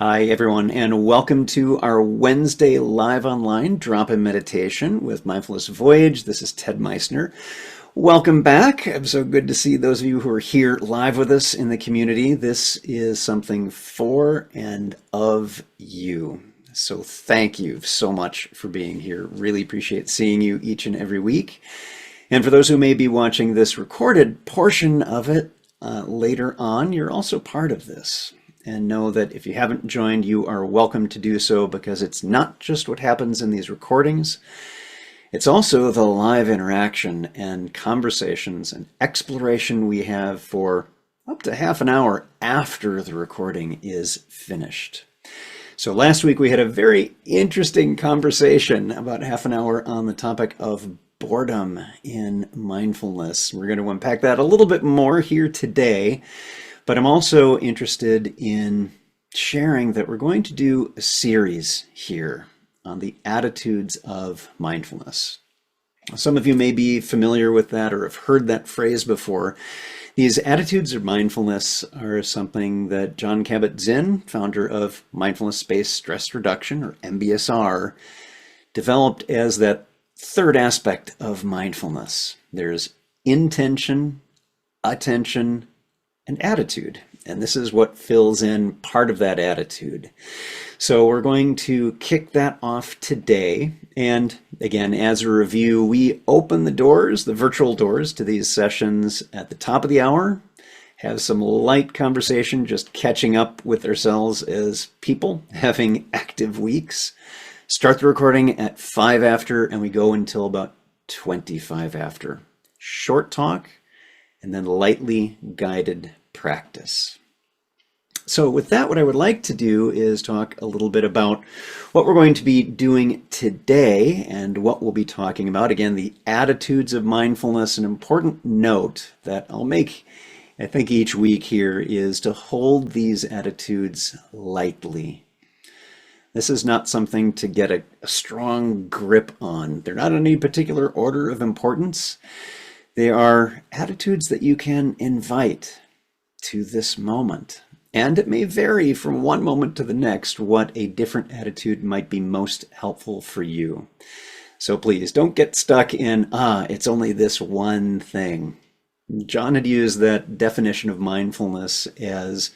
Hi, everyone, and welcome to our Wednesday live online drop-in meditation with Mindfulness Voyage. This is Ted Meissner. Welcome back. I'm so good to see those of you who are here live with us in the community. This is something for and of you. So thank you so much for being here. Really appreciate seeing you each and every week. And for those who may be watching this recorded portion of it later on, you're also part of this. And know that if you haven't joined, you are welcome to do so, because it's not just what happens in these recordings, it's also the live interaction and conversations and exploration we have for up to half an hour after the recording is finished. So last week we had a very interesting conversation about half an hour on the topic of boredom in mindfulness. We're going to unpack that a little bit more here today. But I'm also interested in sharing that we're going to do a series here on the attitudes of mindfulness. Some of you may be familiar with that or have heard that phrase before. These attitudes of mindfulness are something that Jon Kabat-Zinn, founder of Mindfulness-based stress reduction, or MBSR, developed as that third aspect of mindfulness. There's intention, attention, and attitude. And this is what fills in part of that attitude. So we're going to kick that off today. And again, as a review, we open the doors, the virtual doors to these sessions at the top of the hour, have some light conversation, just catching up with ourselves as people, having active weeks. Start the recording at 5 after, and we go until about 25 after. Short talk, and then lightly guided practice. So with that, what I would like to do is talk a little bit about what we're going to be doing today and what we'll be talking about. Again, the attitudes of mindfulness. An important note that I'll make, I think, each week here is to hold these attitudes lightly. This is not something to get a strong grip on. They're not in any particular order of importance. They are attitudes that you can invite to this moment. And it may vary from one moment to the next what a different attitude might be most helpful for you. So please don't get stuck in, it's only this one thing. John had used that definition of mindfulness as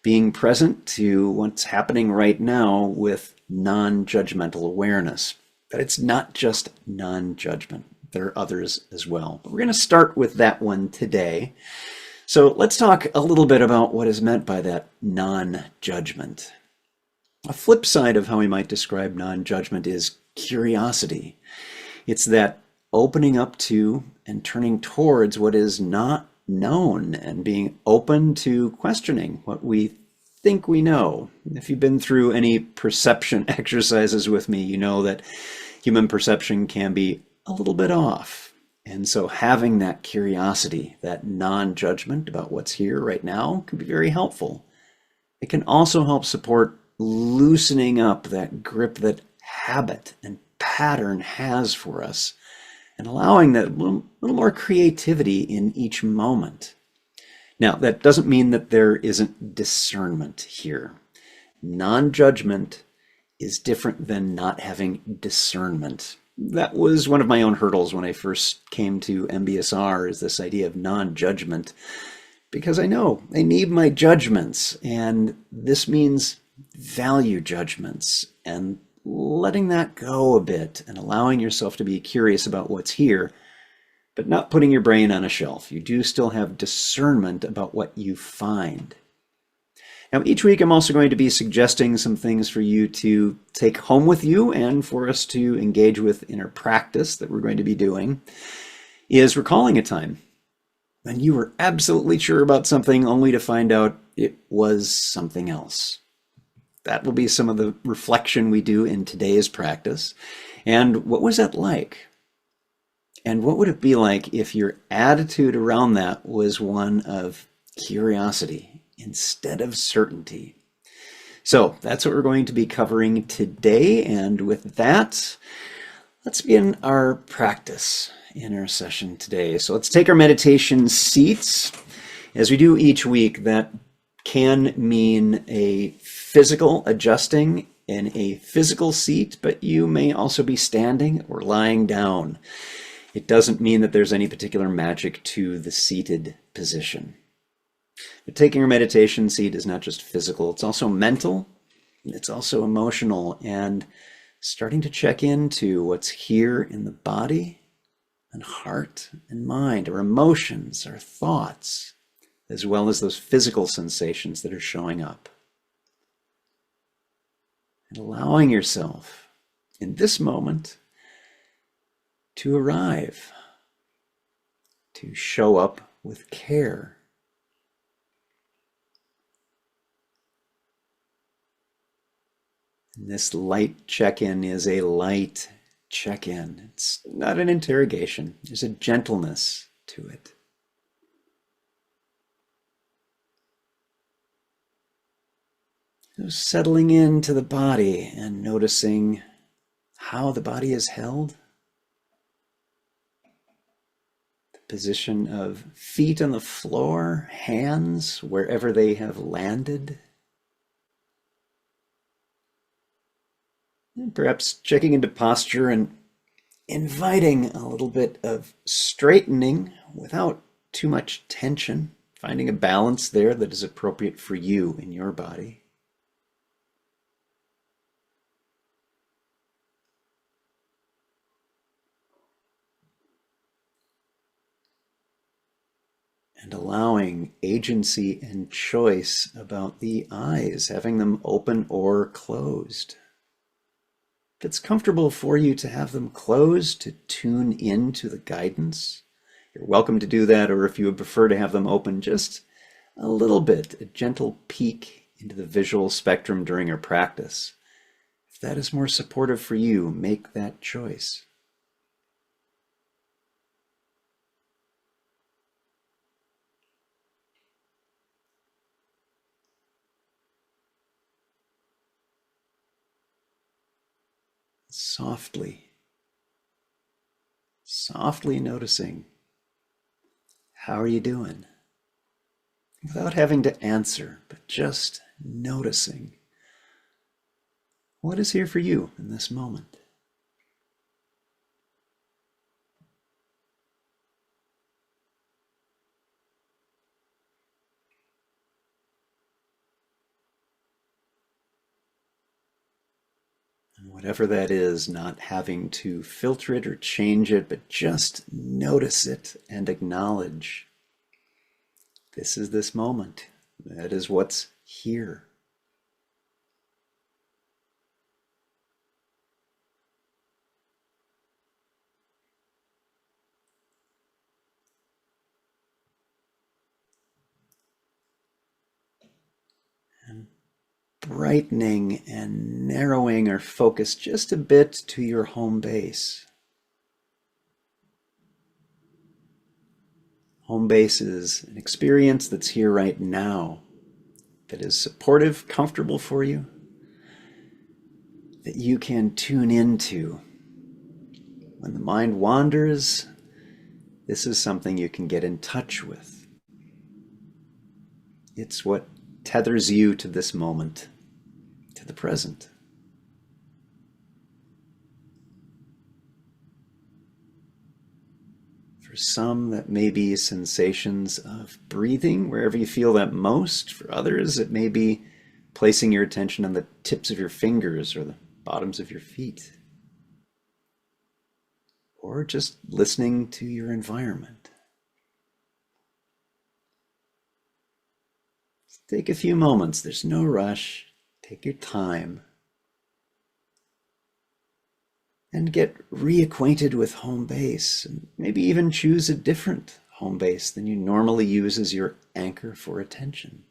being present to what's happening right now with non-judgmental awareness. But it's not just non-judgment. There are others as well. But we're going to start with that one today. So let's talk a little bit about what is meant by that non-judgment. A flip side of how we might describe non-judgment is curiosity. It's that opening up to and turning towards what is not known and being open to questioning what we think we know. If you've been through any perception exercises with me, you know that human perception can be a little bit off. And so having that curiosity, that non-judgment about what's here right now can be very helpful. It can also help support loosening up that grip that habit and pattern has for us and allowing that little more creativity in each moment. Now, that doesn't mean that there isn't discernment here. Non-judgment is different than not having discernment. That was one of my own hurdles when I first came to MBSR, is this idea of non-judgment, because I know I need my judgments, and this means value judgments and letting that go a bit and allowing yourself to be curious about what's here, but not putting your brain on a shelf. You do still have discernment about what you find. Now, each week I'm also going to be suggesting some things for you to take home with you and for us to engage with in our practice that we're going to be doing, is recalling a time when you were absolutely sure about something only to find out it was something else. That will be some of the reflection we do in today's practice. And what was that like? And what would it be like if your attitude around that was one of curiosity instead of certainty? So that's what we're going to be covering today. And with that, let's begin our practice in our session today. So let's take our meditation seats. As we do each week, that can mean a physical adjusting in a physical seat, but you may also be standing or lying down. It doesn't mean that there's any particular magic to the seated position. But taking your meditation seat is not just physical, it's also mental, it's also emotional, and starting to check into what's here in the body and heart and mind, our emotions, our thoughts, as well as those physical sensations that are showing up. And allowing yourself in this moment to arrive, to show up with care. And this light check-in is a light check-in. It's not an interrogation. There's a gentleness to it. So settling into the body and noticing how the body is held. The position of feet on the floor, hands wherever they have landed. And perhaps checking into posture and inviting a little bit of straightening without too much tension, finding a balance there that is appropriate for you in your body. And allowing agency and choice about the eyes, having them open or closed. If it's comfortable for you to have them closed to tune into the guidance, you're welcome to do that, or if you would prefer to have them open just a little bit, a gentle peek into the visual spectrum during your practice. If that is more supportive for you, make that choice. Softly noticing, how are you doing? Without having to answer, but just noticing what is here for you in this moment. And whatever that is, not having to filter it or change it, but just notice it and acknowledge this is this moment. That is what's here. And brightening and narrowing our focus just a bit to your home base. Home base is an experience that's here right now, that is supportive, comfortable for you, that you can tune into. When the mind wanders, this is something you can get in touch with. It's what tethers you to this moment, to the present. For some, that may be sensations of breathing wherever you feel that most. For others, it may be placing your attention on the tips of your fingers or the bottoms of your feet. Or just listening to your environment. Take a few moments. There's no rush. Take your time. And get reacquainted with home base, and maybe even choose a different home base than you normally use as your anchor for attention.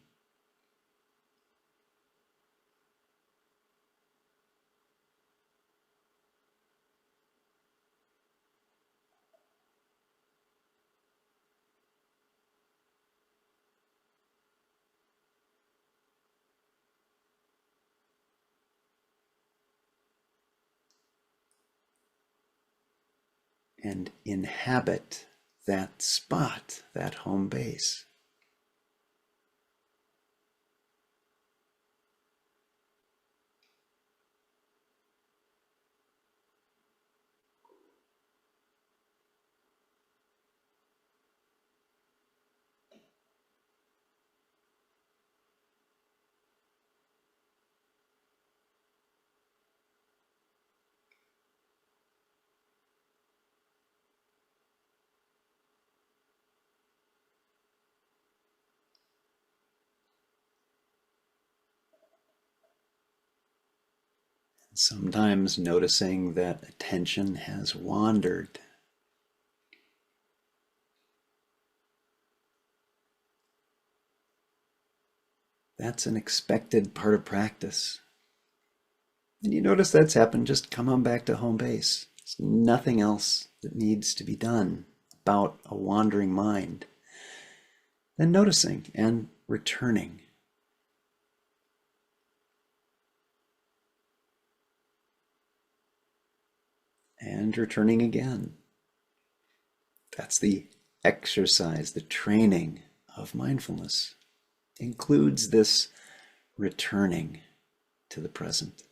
And inhabit that spot, that home base. Sometimes noticing that attention has wandered. That's an expected part of practice. And you notice that's happened, just come on back to home base. There's nothing else that needs to be done about a wandering mind. Then noticing and returning. And returning again. That's the exercise, the training of mindfulness. It includes this returning to the present.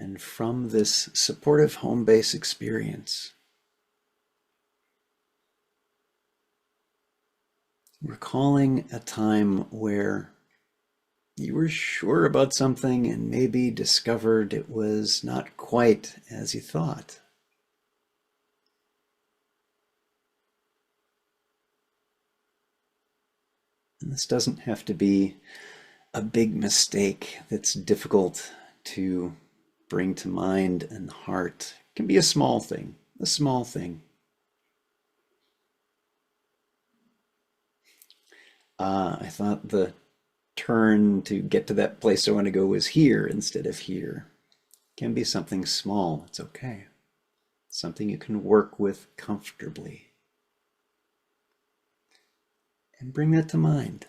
And from this supportive home base experience, recalling a time where you were sure about something and maybe discovered it was not quite as you thought. And this doesn't have to be a big mistake that's difficult to bring to mind and heart. It can be a small thing, a small thing. I thought the turn to get to that place I want to go was here instead of here. It can be something small. It's okay. Something you can work with comfortably. And bring that to mind.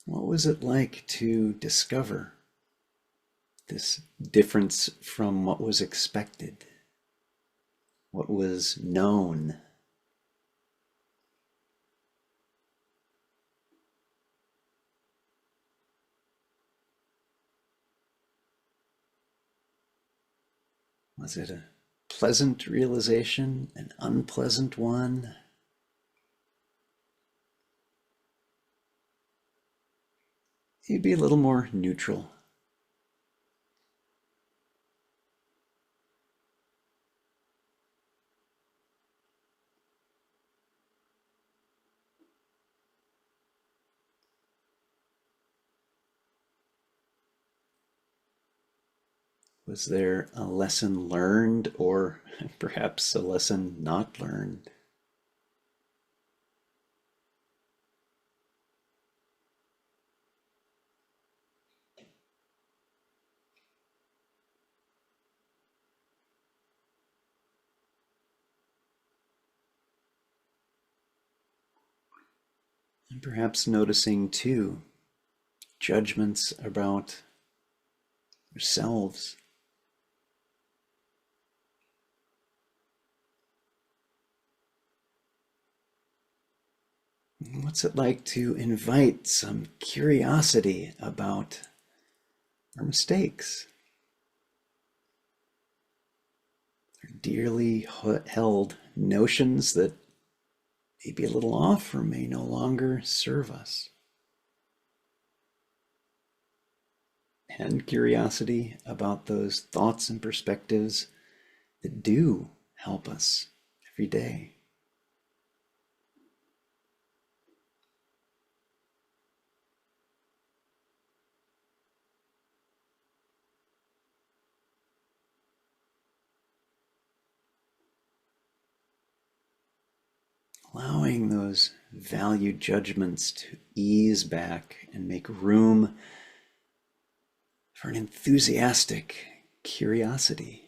What was it like to discover this difference from what was expected, what was known? Was it a pleasant realization, an unpleasant one? Maybe a little more neutral. Was there a lesson learned or perhaps a lesson not learned? And perhaps noticing too judgments about yourselves. What's it like to invite some curiosity about our mistakes, our dearly held notions that may be a little off or may no longer serve us? And curiosity about those thoughts and perspectives that do help us every day. Allowing those value judgments to ease back and make room for an enthusiastic curiosity.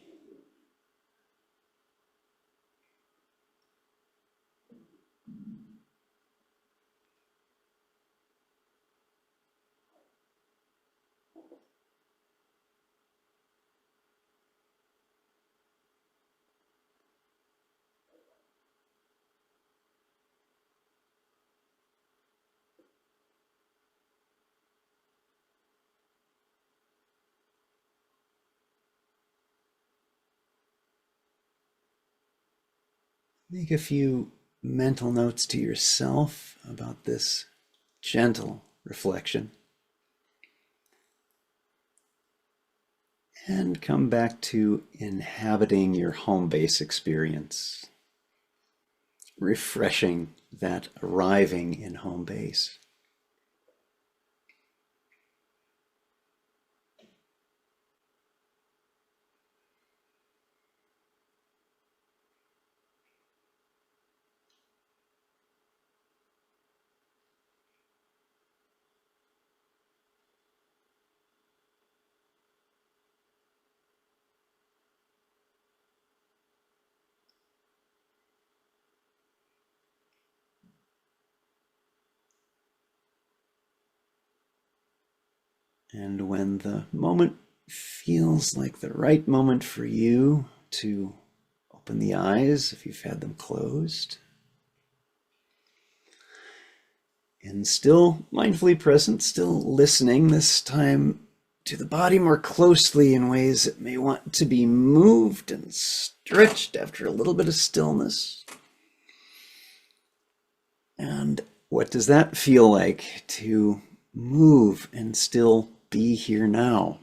Make a few mental notes to yourself about this gentle reflection. And come back to inhabiting your home base experience, refreshing that arriving in home base. And when the moment feels like the right moment for you to open the eyes, if you've had them closed, and still mindfully present, still listening, this time to the body more closely in ways that may want to be moved and stretched after a little bit of stillness. And what does that feel like to move and still be here now?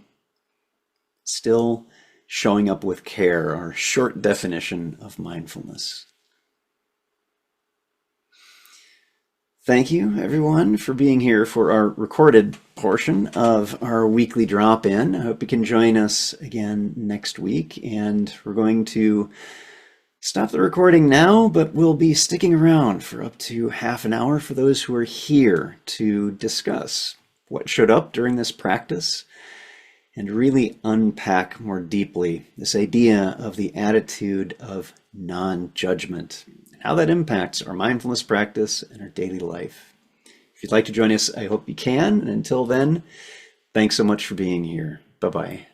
Still showing up with care, our short definition of mindfulness. Thank you, everyone, for being here for our recorded portion of our weekly drop-in. I hope you can join us again next week. And we're going to stop the recording now, but we'll be sticking around for up to half an hour for those who are here to discuss what showed up during this practice and really unpack more deeply this idea of the attitude of non-judgment and how that impacts our mindfulness practice and our daily life. If you'd like to join us, I hope you can. And until then, thanks so much for being here. Bye-bye.